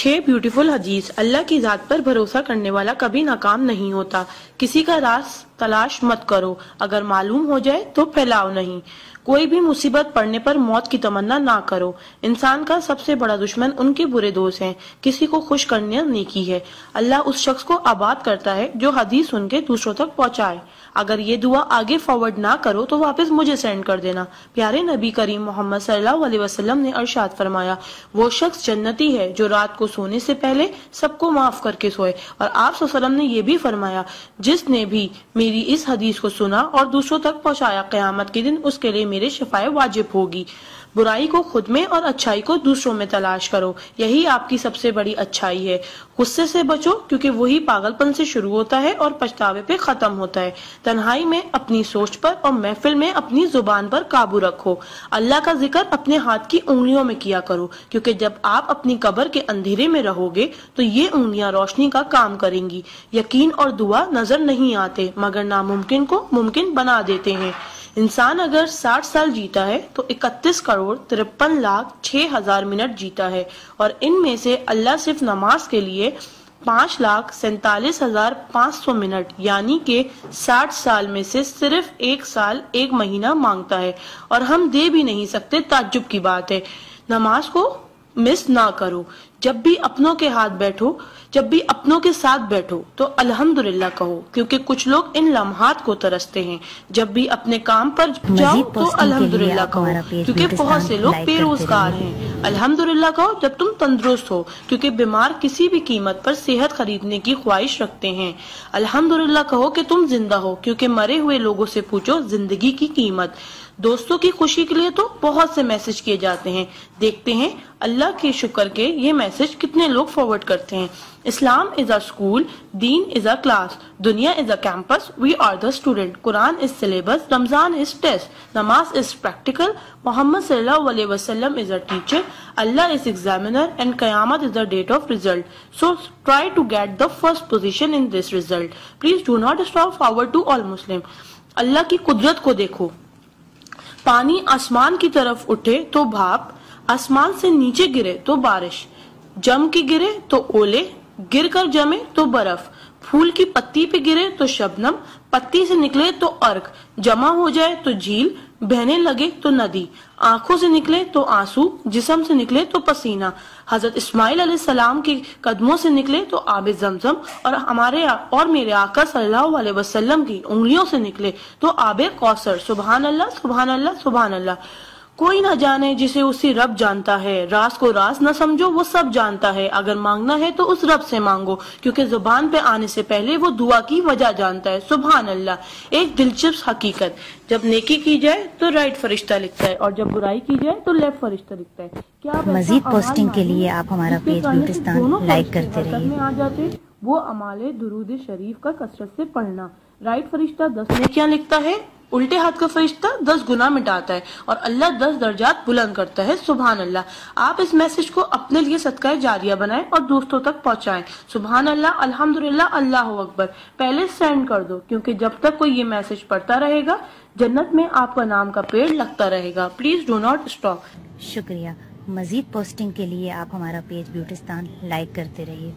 6 beautiful हदीस। अल्लाह की जात पर भरोसा करने वाला कभी नाकाम नहीं होता। किसी का राज तलाश मत करो, अगर मालूम हो जाए तो फैलाओ नहीं। कोई भी मुसीबत पड़ने पर मौत की तमन्ना ना करो। इंसान का सबसे बड़ा दुश्मन उनके बुरे दोस्त हैं। किसी को खुश करना नेकी है। अल्लाह उस शख्स को आबाद करता है जो हदीस सुन के दूसरों तक पहुंचाए। अगर ये दुआ आगे फॉरवर्ड ना करो तो वापस मुझे सेंड कर देना। प्यारे नबी करीम मोहम्मद सल्लल्लाहु अलैहि वसल्लम ने इरशाद फरमाया, वो शख्स जन्नती है जो रात को सोने से पहले सबको माफ करके सोए। और आप सल्लल्लाहु अलैहि वसल्लम ने ये भी फरमाया, जिसने भी मेरी इस हदीस को सुना और दूसरों तक पहुंचाया, क़यामत के दिन उसके लिए मेरे शफाए वाजिब होगी। बुराई को खुद में और अच्छाई को दूसरों में तलाश करो, यही आपकी सबसे बड़ी अच्छाई है। गुस्से से बचो, क्योंकि वही पागलपन से शुरू होता है और पछतावे पे खत्म होता है। तन्हाई में अपनी सोच पर और महफिल में अपनी जुबान पर काबू रखो। अल्लाह का जिक्र अपने हाथ की उंगलियों में किया करो, क्योंकि जब आप अपनी कब्र के अंधेरे में रहोगे तो ये उंगलियां रोशनी का काम करेंगी। यकीन और दुआ नजर नहीं आते, मगर नामुमकिन को मुमकिन बना देते हैं। इंसान अगर 60 साल जीता है तो 31,53,06,000 मिनट जीता है, और इनमें से अल्लाह सिर्फ नमाज के लिए 5,47,500 मिनट यानी कि 60 साल में से सिर्फ 1 साल 1 महीना मांगता है, और हम दे भी नहीं सकते। ताज्जुब की बात है। नमाज को मिस ना करो। जब भी अपनों के साथ बैठो तो अल्हम्दुलिल्लाह कहो, क्योंकि कुछ लोग इन लम्हात को तरसते हैं। जब भी अपने काम पर जाओ तो अल्हम्दुलिल्लाह कहो, क्योंकि बहुत से लोग बेरोजगार हैं। अल्हम्दुलिल्लाह कहो जब तुम तंदुरुस्त हो, क्योंकि बीमार किसी भी कीमत पर सेहत खरीदने की ख्वाहिश रखते हैं। अल्हम्दुलिल्लाह कहो कि तुम जिंदा हो, क्योंकि मरे हुए लोगों से पूछो जिंदगी की कीमत। दोस्तों की खुशी के लिए तो बहुत से मैसेज किए जाते हैं। देखते हैं अल्लाह के शुक्र के ये मैसेज कितने लोग फॉरवर्ड करते हैं। Islam is a school, deen is a class, duniya is a campus, we are the student, Quran is syllabus, Ramzan is test, namaz is practical, Mohammad sallallahu alaihi wasallam is a teacher, Allah is examiner, and qayamat is the date of result. So try to get the first position in this result. Please do not stop forward to all Muslim. Allah की कुदरत को देखो। पानी आसमान की तरफ उठे तो भाप, आसमान से नीचे गिरे तो बारिश, जम के गिरे तो ओले, गिर कर जमे तो बर्फ, फूल की पत्ती पे गिरे तो शबनम, पत्ती से निकले तो अर्क, जमा हो जाए तो झील, बहने लगे तो नदी, आंखों से निकले तो आंसू, जिस्म से निकले तो पसीना, हजरत इस्माइल अलैहिस्सलाम के कदमों से निकले तो आबे जमजम, और हमारे और मेरे आका सल्लल्लाहु अलैहि वसल्लम की उंगलियों से निकले तो आबे कौसर। सुभान अल्लाह, सुभान अल्लाह, सुभान अल्लाह। कोई ना जाने जिसे उसी रब जानता है। राज को राज न समझो, वो सब जानता है। अगर मांगना है तो उस रब से मांगो, क्योंकि जुबान पे आने से पहले वो दुआ की वजह जानता है। सुभान अल्लाह। एक दिलचस्प हकीकत, जब नेकी की जाए तो राइट फरिश्ता लिखता है, और जब बुराई की जाए तो लेफ्ट फरिश्ता लिखता है। क्या मजीद पोस्टिंग के लिए आप हमारा पेज ब्यूटिस्तान लाइक करते रहिए। आ जाते वो अमाले दुरूद शरीफ का कसरत से पढ़ना। राइट फरिश्ता 10 नेकियां लिखता है, उल्टे हाथ का फरिश्ता 10 गुनाह मिटाता है, और अल्लाह 10 दर्जात बुलंद करता है। सुभान अल्लाह। आप इस मैसेज को अपने लिए सदका जारिया बनाएं और दोस्तों तक पहुंचाएं। सुभान अल्लाह, अल्हम्दुलिल्लाह, अल्लाह अकबर। पहले सेंड कर दो, क्योंकि जब तक कोई ये मैसेज पढ़ता रहेगा जन्नत में आपका नाम का पेड़ लगता रहेगा। Please do not stop. शुक्रिया। मजीद पोस्टिंग के लिए आप हमारा पेज ब्यूटिस्तान लाइक करते रहिए।